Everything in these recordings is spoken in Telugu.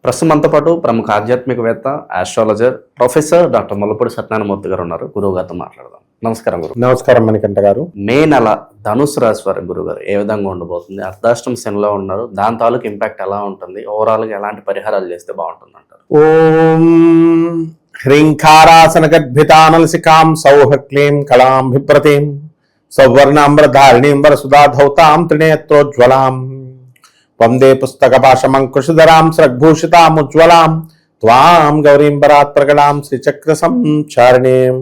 ప్రస్తుతం మనతో పాటు ప్రముఖ ఆధ్యాత్మికవేత్త, astrologer, professor doctor Mullapudi Satyanarayana Murthy గారు ఉన్నారు. గురువు గారితో మాట్లాడదాం. నమస్కారం గురు. నమస్కారం మణికంఠ గారు. మే నెల ధనుసు రాశి వారి గురువు గారు ఏ విధంగా ఉండబోతుంది? అర్ధాష్టమ శనిలో ఉన్నారు, దాని తాలూకు ఇంపాక్ట్ ఎలా ఉంటుంది? ఓవరాల్ గా ఎలాంటి పరిహారాలు చేస్తే బాగుంటుంది అంటారు? ఓం హ్రీంకారాసన గర్భితానలసికాం సౌహ క్లీం కళాం బిభ్రతీం సౌవర్ణాంబరధారిణీం వరసుధాధౌతాం త్రినేత్రోజ్వలాం వందే పుస్తక భాషమంకుశధరాం స్రగ్భూషితాముజ్వలాం త్వాం గౌరీం పరాత్ ప్రగడాం శ్రీచక్ర సంచారిణీం.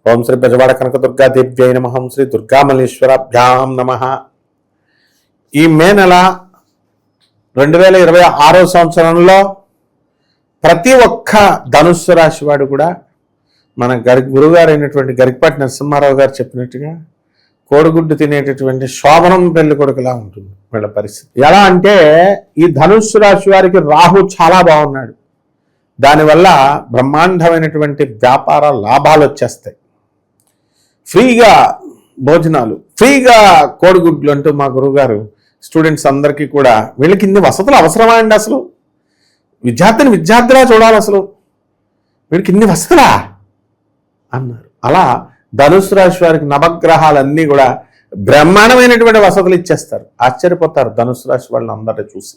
ఓం శ్రీ బెజవాడ కనక దుర్గా దేవ్యై నమః. శ్రీ దుర్గామల్లేశ్వరాభ్యాం నమః. ఈ మే నెల 2026 సంవత్సరంలో ప్రతి ఒక్క ధనుస్సు రాశి వాడు కూడా మన గురుగారు అయినటువంటి గరికపాటి నరసింహారావు గారు చెప్పినట్టుగా కోడిగుడ్డు తినేటటువంటి శోభనం పెళ్లి కొడుకులా ఉంటుంది వీళ్ళ పరిస్థితి. ఎలా అంటే ఈ ధనుస్సు రాశి వారికి రాహు చాలా బాగున్నాడు. దానివల్ల బ్రహ్మాండమైనటువంటి వ్యాపార లాభాలు వచ్చేస్తాయి. ఫ్రీగా భోజనాలు, ఫ్రీగా కోడిగుడ్లు అంటూ మా గురువుగారు స్టూడెంట్స్ అందరికీ కూడా వీళ్ళకి ఇన్ని వసతులు అవసరమా అండి? అసలు విద్యార్థిలా చూడాలి. అసలు వీడికి ఇన్ని వసతులా అన్నారు. అలా ధనుసు రాశి వారికి నవగ్రహాలన్నీ కూడా బ్రహ్మాండమైనటువంటి వసతులు ఇచ్చేస్తారు. ఆశ్చర్యపోతారు ధనుసు రాశి వాళ్ళని అందరినీ చూసి.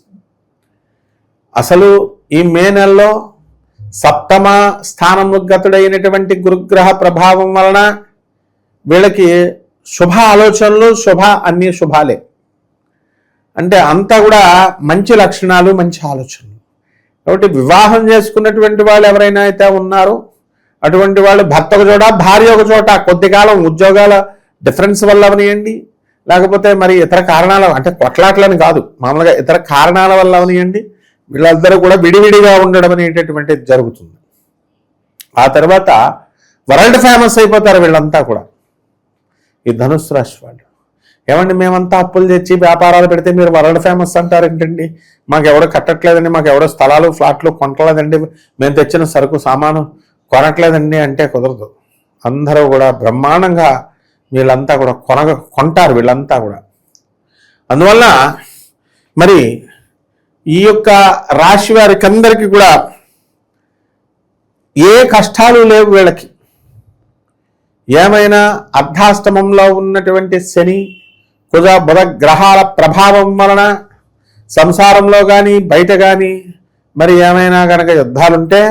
అసలు ఈ మే నెలలో సప్తమ స్థానముగతుడైనటువంటి గురుగ్రహ ప్రభావం వలన వీళ్ళకి శుభ ఆలోచనలు, అన్ని శుభాలే. అంటే అంతా కూడా మంచి లక్షణాలు, మంచి ఆలోచనలు. కాబట్టి వివాహం చేసుకున్నటువంటి వాళ్ళు ఎవరైనా అయితే ఉన్నారో అటువంటి వాళ్ళు భర్త ఒక చోట, భార్య ఒక చోట, కొద్ది కాలం ఉద్యోగాల డిఫరెన్స్ వల్ల అవనియండి, లేకపోతే మరి ఇతర కారణాల, అంటే కొట్లాట్లని కాదు, మామూలుగా ఇతర కారణాల వల్ల అవనియండి, వీళ్ళందరూ కూడా విడివిడిగా ఉండడం అనేటటువంటిది జరుగుతుంది. ఆ తర్వాత వరల్డ్ ఫేమస్ అయిపోతారు వీళ్ళంతా కూడా. ఈ ధనుస్సు రాశి వాళ్ళు ఏమండి, మేమంతా అప్పులు తెచ్చి వ్యాపారాలు పెడితే మీరు వరల్డ్ ఫేమస్ అంటారు ఏంటండి? మాకు ఎవడో కట్టట్లేదండి, మాకు ఎవడో స్థలాలు ఫ్లాట్లు కొనట్లేదండి, మేము తెచ్చిన సరుకు సామాను కొనట్లేదండి అంటే కుదరదు. అందరూ కూడా బ్రహ్మాండంగా వీళ్ళంతా కూడా కొంటారు వీళ్ళంతా కూడా. అందువల్ల మరి ఈ యొక్క రాశి వారికి అందరికీ కూడా ఏ కష్టాలు లేవు వీళ్ళకి. ఏమైనా అర్ధాష్టమంలో ఉన్నటువంటి శని, కుజ, బుధ గ్రహాల ప్రభావం వలన సంసారంలో కానీ బయట కానీ మరి ఏమైనా కనుక యుద్ధాలుంటే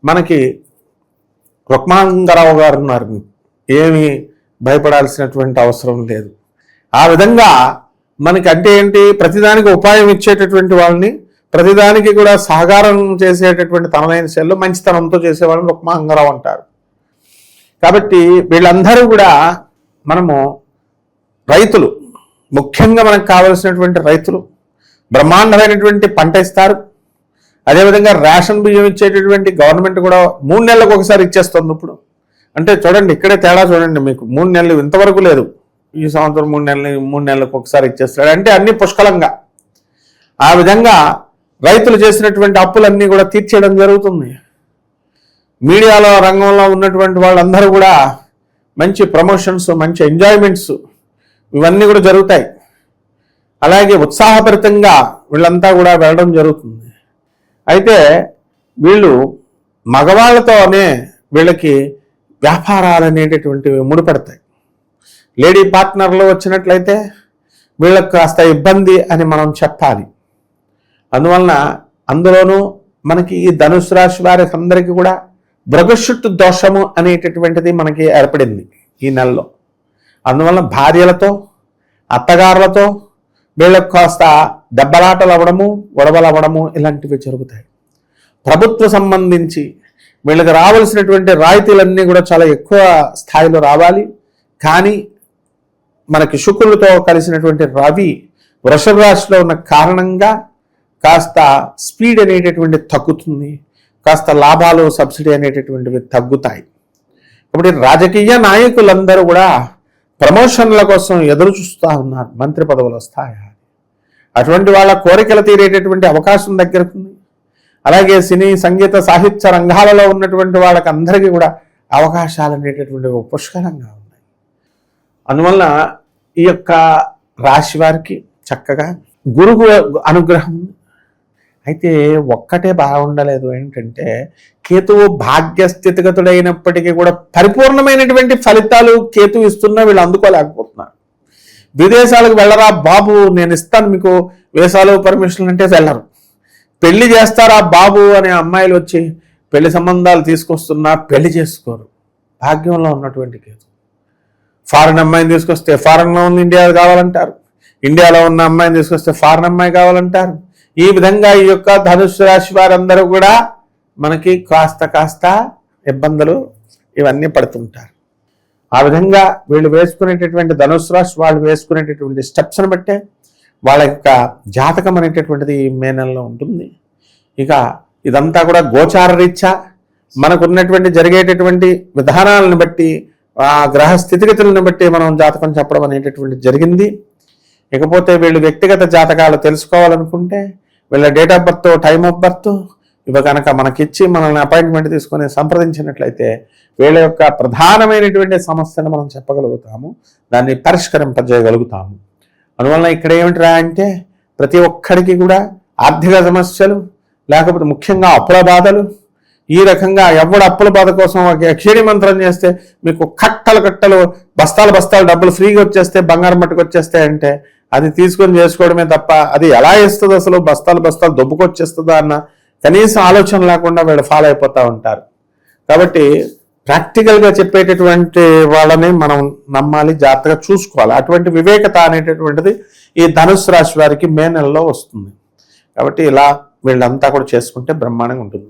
మనకి రుక్మాంగరావు గారు ఉన్నారు, ఏమీ భయపడాల్సినటువంటి అవసరం లేదు. ఆ విధంగా మనకి అంటే ఏంటి, ప్రతిదానికి ఉపాయం ఇచ్చేటటువంటి వాళ్ళని, ప్రతిదానికి కూడా సహకారం చేసేటటువంటి తనదైన శైలిలో మంచితనంతో చేసేవాళ్ళని రుక్మాంగరావు అంటారు. కాబట్టి వీళ్ళందరూ కూడా మనము రైతులు, ముఖ్యంగా మనకు కావలసినటువంటి రైతులు బ్రహ్మాండమైనటువంటి పంట ఇస్తారు. అదేవిధంగా రేషన్ బియ్యం ఇచ్చేటటువంటి గవర్నమెంట్ కూడా 3 నెలలకు ఒకసారి ఇచ్చేస్తుంది ఇప్పుడు. అంటే చూడండి, ఇక్కడే తేడా చూడండి. మీకు 3 నెలలు ఇంతవరకు లేదు, ఈ సంవత్సరం 3 నెలలకు ఒకసారి ఇచ్చేస్తాడు. అంటే అన్ని పుష్కలంగా. ఆ విధంగా రైతులు చేసినటువంటి అప్పులన్నీ కూడా తీర్చేయడం జరుగుతుంది. మీడియాలో రంగంలో ఉన్నటువంటి వాళ్ళందరూ కూడా మంచి ప్రమోషన్స్, మంచి ఎంజాయ్మెంట్స్ ఇవన్నీ కూడా జరుగుతాయి. అలాగే ఉత్సాహభరితంగా వీళ్ళంతా కూడా వెళ్ళడం జరుగుతుంది. అయితే వీళ్ళు మగవాళ్ళతోనే వీళ్ళకి వ్యాపారాలు అనేటటువంటివి ముడిపడతాయి. లేడీ పార్ట్నర్లు వచ్చినట్లయితే వీళ్ళకి కాస్త ఇబ్బంది అని మనం చెప్పాలి. అందువలన అందులోనూ మనకి ఈ ధనుసు రాశి వారికి అందరికీ కూడా భృగశుట్టు దోషము అనేటటువంటిది మనకి ఏర్పడింది ఈ నెలలో. అందువలన భార్యలతో, అత్తగారులతో వీళ్ళకి కాస్త దెబ్బలాటలు అవ్వడము, గొడవలు అవ్వడము ఇలాంటివి జరుగుతాయి. ప్రభుత్వ సంబంధించి వీళ్ళకి రావాల్సినటువంటి రాయితీలన్నీ కూడా చాలా ఎక్కువ స్థాయిలో రావాలి. కానీ మనకి శుక్రుడితో కలిసినటువంటి రవి వృషభ రాశిలో ఉన్న కారణంగా కాస్త స్పీడ్ అనేటటువంటి తగ్గుతుంది, కాస్త లాభాలు, సబ్సిడీ అనేటటువంటివి తగ్గుతాయి. కాబట్టి రాజకీయ నాయకులందరూ కూడా ప్రమోషన్ల కోసం ఎదురు చూస్తూ ఉన్నారు, మంత్రి పదవులు వస్తాయా. అటువంటి వాళ్ళ కోరికలు తీరేటటువంటి అవకాశం దగ్గరుంది. అలాగే సినీ, సంగీత, సాహిత్య రంగాలలో ఉన్నటువంటి వాళ్ళకి అందరికీ కూడా అవకాశాలు అనేటటువంటివి పుష్కలంగా ఉన్నాయి. అందువల్ల ఈ యొక్క రాశి వారికి చక్కగా గురువు అనుగ్రహం, అయితే ఒక్కటే బాగుండలేదు, ఏంటంటే కేతువు భాగ్యస్థితిగతుడైనప్పటికీ కూడా పరిపూర్ణమైనటువంటి ఫలితాలు కేతువు ఇస్తున్నా వీళ్ళు అందుకోలేకపోతున్నారు. విదేశాలకు వెళ్ళరా బాబు, నేను ఇస్తాను మీకు వీసాలు పర్మిషన్లు అంటే వెళ్ళరు. పెళ్లి చేస్తారా బాబు అనే అమ్మాయిలు వచ్చి పెళ్లి సంబంధాలు తీసుకొస్తున్నా పెళ్లి చేసుకోరు. భాగ్యంలో ఉన్నటువంటి కేతు. ఫారెన్ అమ్మాయిని తీసుకొస్తే ఫారెన్లో ఉన్న ఇండియా కావాలంటారు, ఇండియాలో ఉన్న అమ్మాయిని తీసుకొస్తే ఫారెన్ అమ్మాయి కావాలంటారు. ఈ విధంగా ఈ యొక్క ధనుస్సు రాశి వారందరూ కూడా మనకి కాస్త ఇబ్బందులు ఇవన్నీ పడుతుంటారు. ఆ విధంగా వీళ్ళు వేసుకునేటటువంటి ధనుస్సు రాశి వాళ్ళు వేసుకునేటటువంటి స్టెప్స్ని బట్టే వాళ్ళ యొక్క జాతకం అనేటటువంటిది మే నెలలో ఉంటుంది. ఇక ఇదంతా కూడా గోచార రీత్యా మనకున్నటువంటి జరిగేటటువంటి విధానాలను బట్టి, ఆ గ్రహ స్థితిగతులను బట్టి మనం జాతకం చెప్పడం అనేటటువంటి జరిగింది. ఇకపోతే వీళ్ళు వ్యక్తిగత జాతకాలు తెలుసుకోవాలనుకుంటే వీళ్ళ date of birth, time of birth ఇవి కనుక మనకిచ్చి మనల్ని అపాయింట్మెంట్ తీసుకొని సంప్రదించినట్లయితే వీళ్ళ యొక్క ప్రధానమైనటువంటి సమస్యను మనం చెప్పగలుగుతాము, దాన్ని పరిష్కరింపజేయగలుగుతాము. అందువలన ఇక్కడ ఏమిటిరా అంటే ప్రతి ఒక్కడికి కూడా ఆర్థిక సమస్యలు, లేకపోతే ముఖ్యంగా అప్పుల బాధలు, ఈ రకంగా ఎవడు అప్పుల బాధ కోసం క్షీణి మంత్రం చేస్తే మీకు కట్టలు బస్తాలు డబ్బులు ఫ్రీగా వచ్చేస్తే, బంగారం మట్టుకు వచ్చేస్తాయంటే అది తీసుకొని చేసుకోవడమే తప్ప అది ఎలా ఇస్తుంది, అసలు బస్తాలు దొబ్బుకొచ్చేస్తుందా అన్న కనీస ఆలోచన లేకుండా వీళ్ళు ఫాలో అయిపోతూ ఉంటారు. కాబట్టి ప్రాక్టికల్గా చెప్పేటటువంటి వాళ్ళని మనం నమ్మాలి, జాగ్రత్తగా చూసుకోవాలి. అటువంటి వివేకత అనేటటువంటిది ఈ ధనుస్సు రాశి వారికి మే నెలలో వస్తుంది. కాబట్టి ఇలా వీళ్ళంతా కూడా చేసుకుంటే బ్రహ్మాండంగా ఉంటుంది.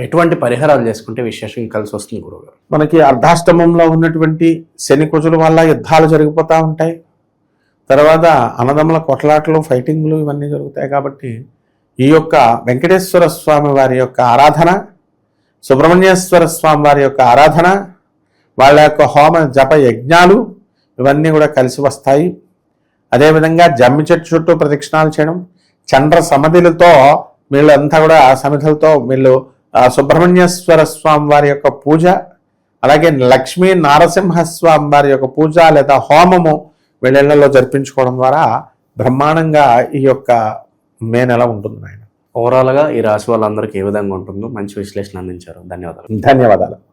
ఎటువంటి పరిహారాలు చేసుకుంటే విశేషం కలిసి వస్తుంది గురువుగారు? మనకి అర్ధాష్టమంలో ఉన్నటువంటి శని కుజుల వల్ల యుద్ధాలు జరిగిపోతూ ఉంటాయి. తర్వాత అన్నదమ్ముల కొట్లాటలు, ఫైటింగ్లు ఇవన్నీ జరుగుతాయి. కాబట్టి ఈ యొక్క వెంకటేశ్వర స్వామి వారి యొక్క ఆరాధన, సుబ్రహ్మణ్యేశ్వర స్వామి వారి యొక్క ఆరాధన, వాళ్ళ యొక్క హోమ జప యజ్ఞాలు ఇవన్నీ కూడా కలిసి వస్తాయి. అదేవిధంగా జమ్మి చెట్టు చుట్టూ ప్రదక్షిణాలు చేయడం, చంద్ర సమిధులతో వీళ్ళంతా కూడా సమిధులతో వీళ్ళు సుబ్రహ్మణ్యేశ్వర స్వామి వారి యొక్క పూజ, అలాగే లక్ష్మీ నారసింహస్వామి వారి యొక్క పూజ లేదా హోమము వీళ్ళలో జరిపించుకోవడం ద్వారా బ్రహ్మాండంగా ఈ యొక్క మే నెల ఉంటుంది. ఆయన ఓవరాల్గా ఈ రాశి వాళ్ళందరికీ ఏ విధంగా ఉంటుందో మంచి విశ్లేషణ అందించారు. ధన్యవాదాలు. ధన్యవాదాలు.